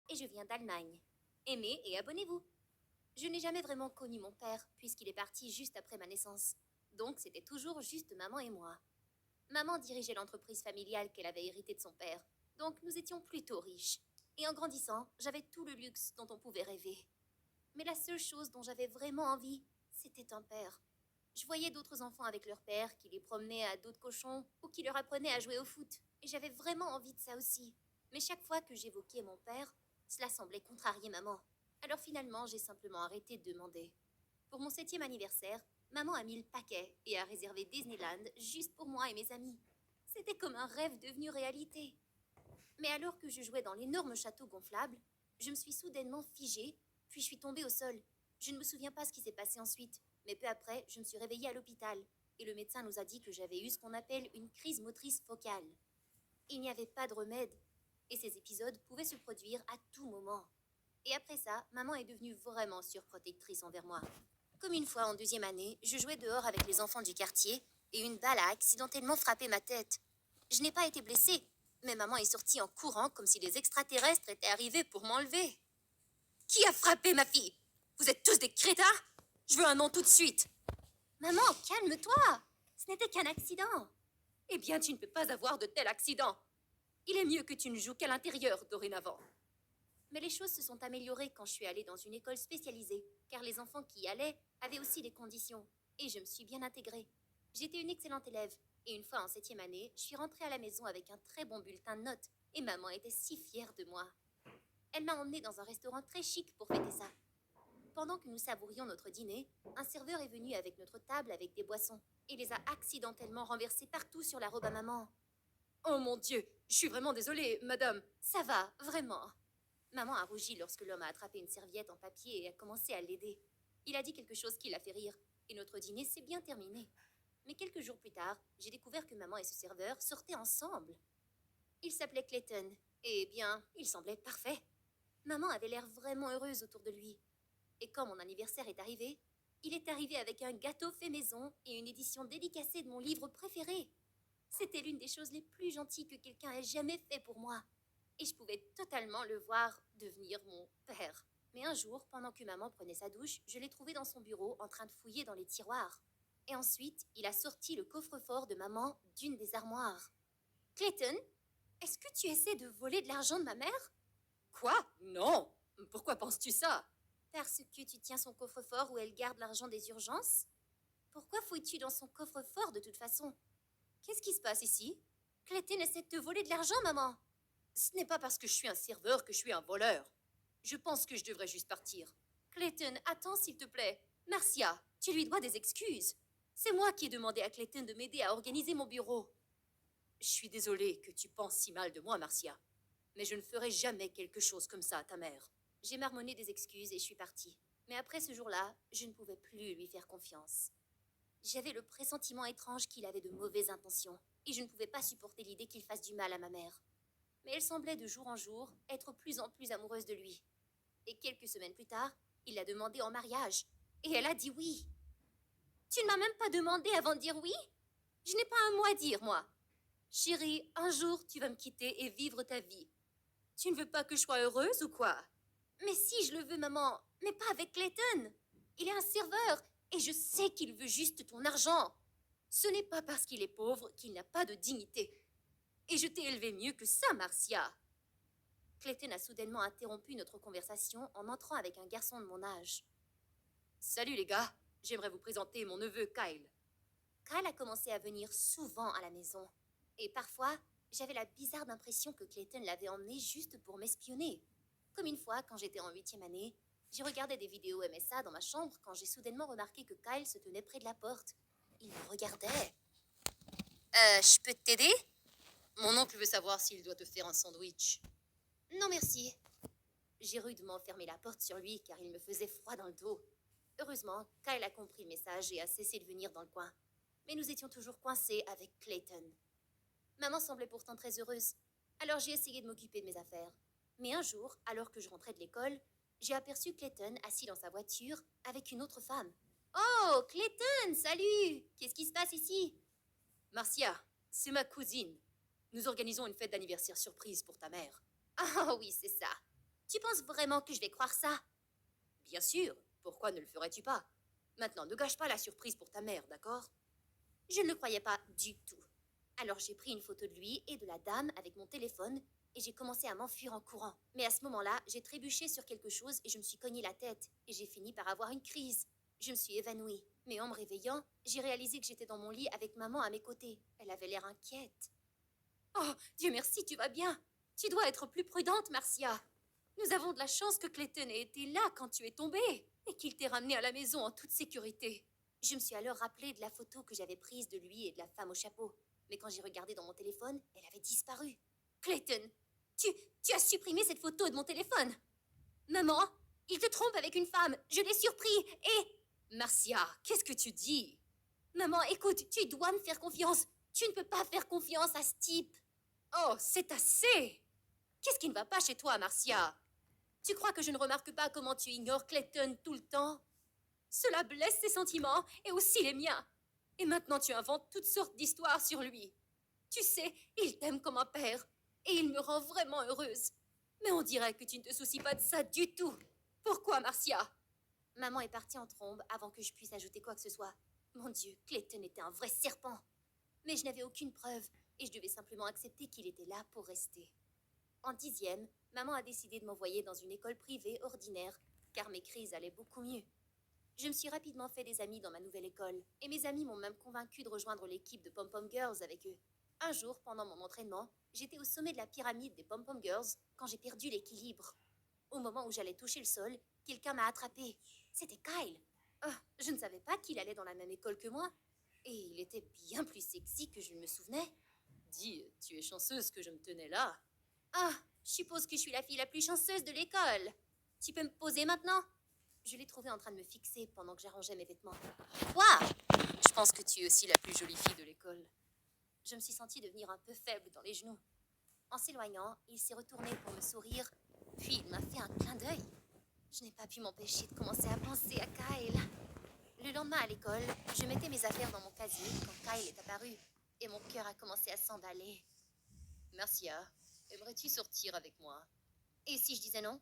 et je viens d'Allemagne. Aimez et abonnez-vous. Je n'ai jamais vraiment connu mon père, puisqu'il est parti juste après ma naissance. Donc c'était toujours juste maman et moi. Maman dirigeait l'entreprise familiale qu'elle avait héritée de son père, donc nous étions plutôt riches. Et en grandissant, j'avais tout le luxe dont on pouvait rêver. Mais la seule chose dont j'avais vraiment envie, c'était un père. Je voyais d'autres enfants avec leur père qui les promenaient à dos de cochon ou qui leur apprenaient à jouer au foot. Et j'avais vraiment envie de ça aussi. Mais chaque fois que j'évoquais mon père, cela semblait contrarier maman. Alors finalement, j'ai simplement arrêté de demander. Pour mon 7e anniversaire, maman a mis le paquet et a réservé Disneyland juste pour moi et mes amis. C'était comme un rêve devenu réalité. Mais alors que je jouais dans l'énorme château gonflable, je me suis soudainement figée, puis je suis tombée au sol. Je ne me souviens pas ce qui s'est passé ensuite, mais peu après, je me suis réveillée à l'hôpital, et le médecin nous a dit que j'avais eu ce qu'on appelle une crise motrice focale. Il n'y avait pas de remède, et ces épisodes pouvaient se produire à tout moment. Et après ça, maman est devenue vraiment surprotectrice envers moi. Comme une fois en 2e année, je jouais dehors avec les enfants du quartier, et une balle a accidentellement frappé ma tête. Je n'ai pas été blessée, mais maman est sortie en courant comme si les extraterrestres étaient arrivés pour m'enlever. Qui a frappé ma fille? Vous êtes tous des crétins? Je veux un nom tout de suite. Maman, calme-toi. Ce n'était qu'un accident. Eh bien, tu ne peux pas avoir de tels accidents. Il est mieux que tu ne joues qu'à l'intérieur dorénavant. Mais les choses se sont améliorées quand je suis allée dans une école spécialisée, car les enfants qui y allaient avaient aussi des conditions, et je me suis bien intégrée. J'étais une excellente élève, et une fois en 7e année, je suis rentrée à la maison avec un très bon bulletin de notes, et maman était si fière de moi. Elle m'a emmenée dans un restaurant très chic pour fêter ça. Pendant que nous savourions notre dîner, un serveur est venu avec notre table avec des boissons, et les a accidentellement renversées partout sur la robe à maman. Oh mon Dieu, je suis vraiment désolée, madame. Ça va, vraiment. Maman a rougi lorsque l'homme a attrapé une serviette en papier et a commencé à l'aider. Il a dit quelque chose qui l'a fait rire, et notre dîner s'est bien terminé. Mais quelques jours plus tard, j'ai découvert que maman et ce serveur sortaient ensemble. Il s'appelait Clayton, et bien, il semblait parfait. Maman avait l'air vraiment heureuse autour de lui. Et quand mon anniversaire est arrivé, il est arrivé avec un gâteau fait maison et une édition dédicacée de mon livre préféré. C'était l'une des choses les plus gentilles que quelqu'un ait jamais fait pour moi. Et je pouvais totalement le voir devenir mon père. Mais un jour, pendant que maman prenait sa douche, je l'ai trouvé dans son bureau en train de fouiller dans les tiroirs. Et ensuite, il a sorti le coffre-fort de maman d'une des armoires. Clayton, est-ce que tu essaies de voler de l'argent de ma mère? Quoi? Non. Pourquoi penses-tu ça? Parce que tu tiens son coffre-fort où elle garde l'argent des urgences? Pourquoi fouilles-tu dans son coffre-fort de toute façon? Qu'est-ce qui se passe ici? Clayton essaie de te voler de l'argent, maman. Ce n'est pas parce que je suis un serveur que je suis un voleur. Je pense que je devrais juste partir. Clayton, attends s'il te plaît. Marcia, tu lui dois des excuses. C'est moi qui ai demandé à Clayton de m'aider à organiser mon bureau. Je suis désolée que tu penses si mal de moi, Marcia. Mais je ne ferai jamais quelque chose comme ça à ta mère. J'ai marmonné des excuses et je suis partie. Mais après ce jour-là, je ne pouvais plus lui faire confiance. J'avais le pressentiment étrange qu'il avait de mauvaises intentions, et je ne pouvais pas supporter l'idée qu'il fasse du mal à ma mère. Mais elle semblait de jour en jour être plus en plus amoureuse de lui. Et quelques semaines plus tard, il l'a demandé en mariage, et elle a dit oui. Tu ne m'as même pas demandé avant de dire oui? Je n'ai pas un mot à dire, moi. Chérie, un jour tu vas me quitter et vivre ta vie. Tu ne veux pas que je sois heureuse ou quoi? Mais si, je le veux, maman, mais pas avec Clayton. Il est un serveur, et je sais qu'il veut juste ton argent. Ce n'est pas parce qu'il est pauvre qu'il n'a pas de dignité. Et je t'ai élevé mieux que ça, Marcia. Clayton a soudainement interrompu notre conversation en entrant avec un garçon de mon âge. Salut les gars, j'aimerais vous présenter mon neveu Kyle. Kyle a commencé à venir souvent à la maison. Et parfois, j'avais la bizarre impression que Clayton l'avait emmené juste pour m'espionner. Comme une fois, quand j'étais en 8e année, j'ai regardé des vidéos MSA dans ma chambre quand j'ai soudainement remarqué que Kyle se tenait près de la porte. Il me regardait. Je peux t'aider? Mon oncle veut savoir s'il doit te faire un sandwich. Non, merci. J'ai rudement fermé la porte sur lui car il me faisait froid dans le dos. Heureusement, Kyle a compris le message et a cessé de venir dans le coin. Mais nous étions toujours coincés avec Clayton. Maman semblait pourtant très heureuse, alors j'ai essayé de m'occuper de mes affaires. Mais un jour, alors que je rentrais de l'école, j'ai aperçu Clayton assis dans sa voiture avec une autre femme. Oh, Clayton, salut! Qu'est-ce qui se passe ici? Marcia, c'est ma cousine. Nous organisons une fête d'anniversaire surprise pour ta mère. Ah oui, c'est ça. Tu penses vraiment que je vais croire ça? Bien sûr, pourquoi ne le ferais-tu pas? Maintenant, ne gâche pas la surprise pour ta mère, d'accord? Je ne le croyais pas du tout. Alors j'ai pris une photo de lui et de la dame avec mon téléphone et j'ai commencé à m'enfuir en courant. Mais à ce moment-là, j'ai trébuché sur quelque chose et je me suis cogné la tête et j'ai fini par avoir une crise. Je me suis évanouie. Mais en me réveillant, j'ai réalisé que j'étais dans mon lit avec maman à mes côtés. Elle avait l'air inquiète. Oh, Dieu merci, tu vas bien. Tu dois être plus prudente, Marcia. Nous avons de la chance que Clayton ait été là quand tu es tombée et qu'il t'ait ramenée à la maison en toute sécurité. Je me suis alors rappelé de la photo que j'avais prise de lui et de la femme au chapeau. Mais quand j'ai regardé dans mon téléphone, elle avait disparu. Clayton, tu as supprimé cette photo de mon téléphone. Maman, il te trompe avec une femme. Je l'ai surpris et... Marcia, qu'est-ce que tu dis? Maman, écoute, tu dois me faire confiance. Tu ne peux pas faire confiance à ce type. Oh, c'est assez! Qu'est-ce qui ne va pas chez toi, Marcia? Tu crois que je ne remarque pas comment tu ignores Clayton tout le temps? Cela blesse ses sentiments et aussi les miens. Et maintenant tu inventes toutes sortes d'histoires sur lui. Tu sais, il t'aime comme un père et il me rend vraiment heureuse. Mais on dirait que tu ne te soucies pas de ça du tout. Pourquoi, Marcia? Maman est partie en trombe avant que je puisse ajouter quoi que ce soit. Mon Dieu, Clayton était un vrai serpent. Mais je n'avais aucune preuve et je devais simplement accepter qu'il était là pour rester. En 10e, maman a décidé de m'envoyer dans une école privée ordinaire, car mes crises allaient beaucoup mieux. Je me suis rapidement fait des amis dans ma nouvelle école, et mes amis m'ont même convaincu de rejoindre l'équipe de Pom-Pom Girls avec eux. Un jour, pendant mon entraînement, j'étais au sommet de la pyramide des Pom-Pom Girls quand j'ai perdu l'équilibre. Au moment où j'allais toucher le sol, quelqu'un m'a attrapé. C'était Kyle. Je ne savais pas qu'il allait dans la même école que moi, et il était bien plus sexy que je ne me souvenais. Dis, tu es chanceuse que je me tenais là. Ah, je suppose que je suis la fille la plus chanceuse de l'école. Tu peux me poser maintenant? Je l'ai trouvé en train de me fixer pendant que j'arrangeais mes vêtements. Quoi? Je pense que tu es aussi la plus jolie fille de l'école. Je me suis sentie devenir un peu faible dans les genoux. En s'éloignant, il s'est retourné pour me sourire, puis il m'a fait un clin d'œil. Je n'ai pas pu m'empêcher de commencer à penser à Kyle. Le lendemain à l'école, je mettais mes affaires dans mon casier quand Kyle est apparu, et mon cœur a commencé à s'emballer. Marcia, aimerais-tu sortir avec moi? Et si je disais non?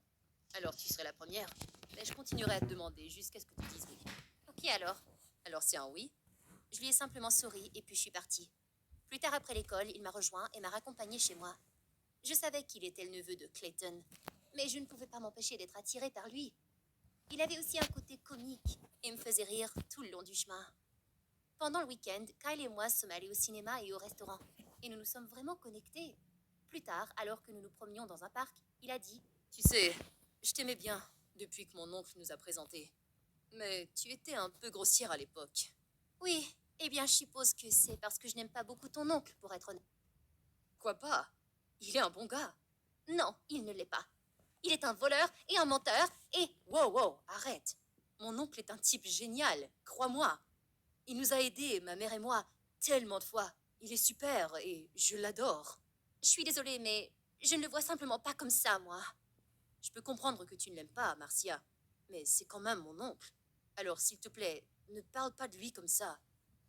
Alors tu serais la première, mais je continuerai à te demander jusqu'à ce que tu dises oui. Ok alors. Alors c'est un oui? Je lui ai simplement souri et puis je suis partie. Plus tard après l'école, il m'a rejoint et m'a raccompagnée chez moi. Je savais qu'il était le neveu de Clayton, mais je ne pouvais pas m'empêcher d'être attirée par lui. Il avait aussi un côté comique et me faisait rire tout le long du chemin. Pendant le week-end, Kyle et moi sommes allés au cinéma et au restaurant, et nous nous sommes vraiment connectés. Plus tard, alors que nous nous promenions dans un parc, il a dit « Tu sais, je t'aimais bien depuis que mon oncle nous a présentés. Mais tu étais un peu grossière à l'époque. » Oui, eh bien je suppose que c'est parce que je n'aime pas beaucoup ton oncle, pour être honnête. Quoi pas? Il est un bon gars. Non, il ne l'est pas. Il est un voleur et un menteur et... Wow, arrête. Mon oncle est un type génial, crois-moi. Il nous a aidés, ma mère et moi, tellement de fois. Il est super et je l'adore. Je suis désolée, mais je ne le vois simplement pas comme ça, moi. Je peux comprendre que tu ne l'aimes pas, Marcia, mais c'est quand même mon oncle. Alors, s'il te plaît, ne parle pas de lui comme ça.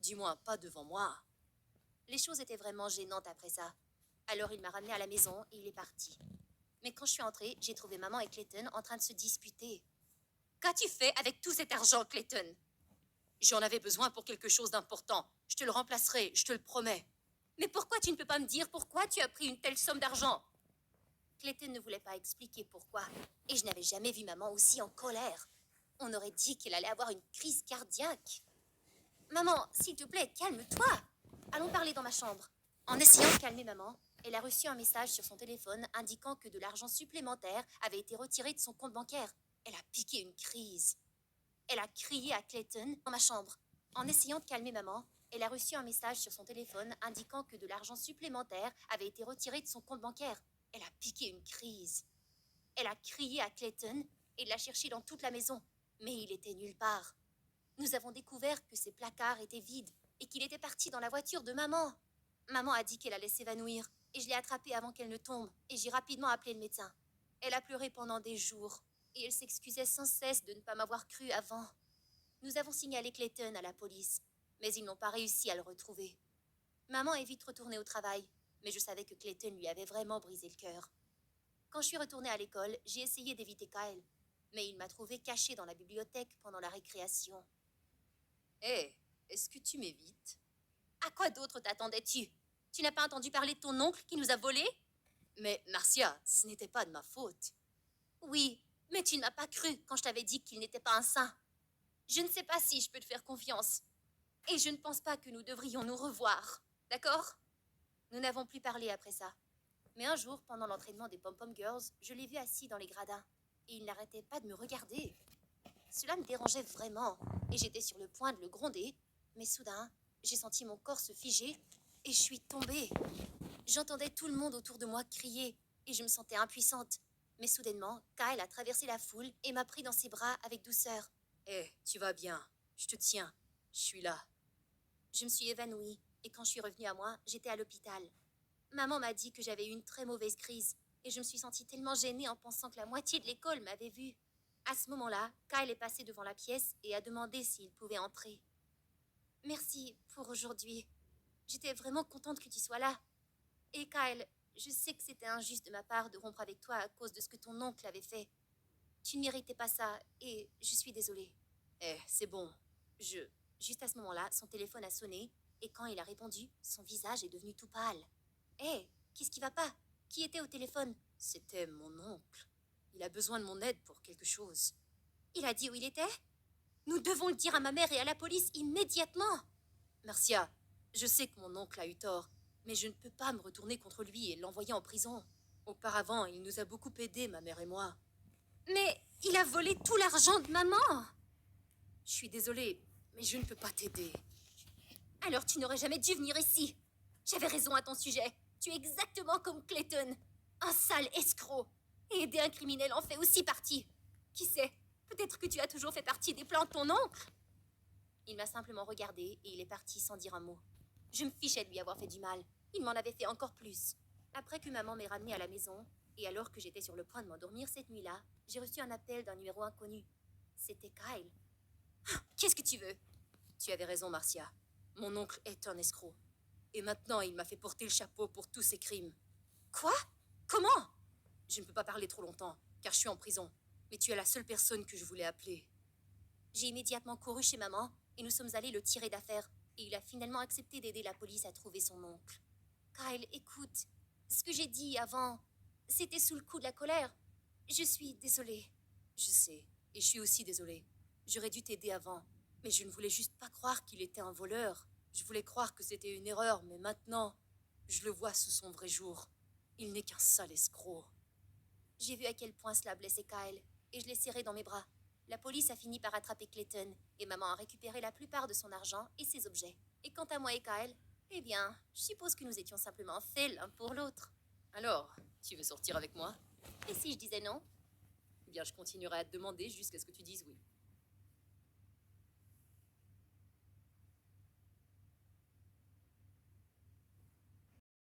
Du moins, pas devant moi. Les choses étaient vraiment gênantes après ça. Alors il m'a ramenée à la maison et il est parti. Mais quand je suis entrée, j'ai trouvé maman et Clayton en train de se disputer. Qu'as-tu fait avec tout cet argent, Clayton? J'en avais besoin pour quelque chose d'important. Je te le remplacerai, je te le promets. Mais pourquoi tu ne peux pas me dire pourquoi tu as pris une telle somme d'argent? Clayton ne voulait pas expliquer pourquoi, et je n'avais jamais vu maman aussi en colère. On aurait dit qu'elle allait avoir une crise cardiaque. Maman, s'il te plaît, calme-toi. Allons parler dans ma chambre. En essayant de calmer maman, elle a reçu un message sur son téléphone indiquant que de l'argent supplémentaire avait été retiré de son compte bancaire. Elle a piqué une crise. Elle a crié à Clayton dans ma chambre. En essayant de calmer maman, elle a reçu un message sur son téléphone indiquant que de l'argent supplémentaire avait été retiré de son compte bancaire. Elle a piqué une crise. Elle a crié à Clayton et l'a cherché dans toute la maison, mais il était nulle part. Nous avons découvert que ses placards étaient vides et qu'il était parti dans la voiture de maman. Maman a dit qu'elle allait s'évanouir et je l'ai attrapée avant qu'elle ne tombe et j'ai rapidement appelé le médecin. Elle a pleuré pendant des jours et elle s'excusait sans cesse de ne pas m'avoir cru avant. Nous avons signalé Clayton à la police, mais ils n'ont pas réussi à le retrouver. Maman est vite retournée au travail, mais je savais que Clayton lui avait vraiment brisé le cœur. Quand je suis retournée à l'école, j'ai essayé d'éviter Kyle, mais il m'a trouvée cachée dans la bibliothèque pendant la récréation. Hé, est-ce que tu m'évites? À quoi d'autre t'attendais-tu? Tu n'as pas entendu parler de ton oncle qui nous a volés? Mais Marcia, ce n'était pas de ma faute. Oui, mais tu ne m'as pas cru quand je t'avais dit qu'il n'était pas un saint. Je ne sais pas si je peux te faire confiance. Et je ne pense pas que nous devrions nous revoir. D'accord? Nous n'avons plus parlé après ça. Mais un jour, pendant l'entraînement des Pom-Pom Girls, je l'ai vu assis dans les gradins. Et il n'arrêtait pas de me regarder. Cela me dérangeait vraiment. Et j'étais sur le point de le gronder. Mais soudain, j'ai senti mon corps se figer. Et je suis tombée. J'entendais tout le monde autour de moi crier. Et je me sentais impuissante. Mais soudainement, Kyle a traversé la foule et m'a pris dans ses bras avec douceur. Hé, tu vas bien. Je te tiens. Je suis là. Je me suis évanouie. Et quand je suis revenue à moi, j'étais à l'hôpital. Maman m'a dit que j'avais eu une très mauvaise crise. Et je me suis sentie tellement gênée en pensant que la moitié de l'école m'avait vue. À ce moment-là, Kyle est passé devant la pièce et a demandé s'il pouvait entrer. Merci pour aujourd'hui. J'étais vraiment contente que tu sois là. Et Kyle, je sais que c'était injuste de ma part de rompre avec toi à cause de ce que ton oncle avait fait. Tu ne méritais pas ça et je suis désolée. Eh, c'est bon. Juste à ce moment-là, son téléphone a sonné et quand il a répondu, son visage est devenu tout pâle. Hé, qu'est-ce qui va pas? Qui était au téléphone? C'était mon oncle. Il a besoin de mon aide pour quelque chose. Il a dit où il était? Nous devons le dire à ma mère et à la police immédiatement. Marcia, je sais que mon oncle a eu tort, mais je ne peux pas me retourner contre lui et l'envoyer en prison. Auparavant, il nous a beaucoup aidés, ma mère et moi. Mais il a volé tout l'argent de maman. Je suis désolée, mais je ne peux pas t'aider. Alors tu n'aurais jamais dû venir ici. J'avais raison à ton sujet. Tu es exactement comme Clayton. Un sale escroc. Et aider un criminel en fait aussi partie. Qui sait, peut-être que tu as toujours fait partie des plans de ton oncle. Il m'a simplement regardé et il est parti sans dire un mot. Je me fichais de lui avoir fait du mal. Il m'en avait fait encore plus. Après que maman m'ait ramenée à la maison, et alors que j'étais sur le point de m'endormir cette nuit-là, j'ai reçu un appel d'un numéro inconnu. C'était Kyle. Qu'est-ce que tu veux? Tu avais raison, Marcia. Mon oncle est un escroc. Et maintenant, il m'a fait porter le chapeau pour tous ses crimes. Quoi? Comment? Je ne peux pas parler trop longtemps, car je suis en prison. Mais tu es la seule personne que je voulais appeler. J'ai immédiatement couru chez maman, et nous sommes allés le tirer d'affaire. Et il a finalement accepté d'aider la police à trouver son oncle. Kyle, écoute, ce que j'ai dit avant, c'était sous le coup de la colère. Je suis désolée. Je sais, et je suis aussi désolée. J'aurais dû t'aider avant, mais je ne voulais juste pas croire qu'il était un voleur. Je voulais croire que c'était une erreur, mais maintenant, je le vois sous son vrai jour. Il n'est qu'un sale escroc. J'ai vu à quel point cela blessait Kyle, et je l'ai serré dans mes bras. La police a fini par attraper Clayton, et maman a récupéré la plupart de son argent et ses objets. Et quant à moi et Kyle, eh bien, je suppose que nous étions simplement faits l'un pour l'autre. Alors, tu veux sortir avec moi? Et si je disais non? Eh bien, je continuerai à te demander jusqu'à ce que tu dises oui.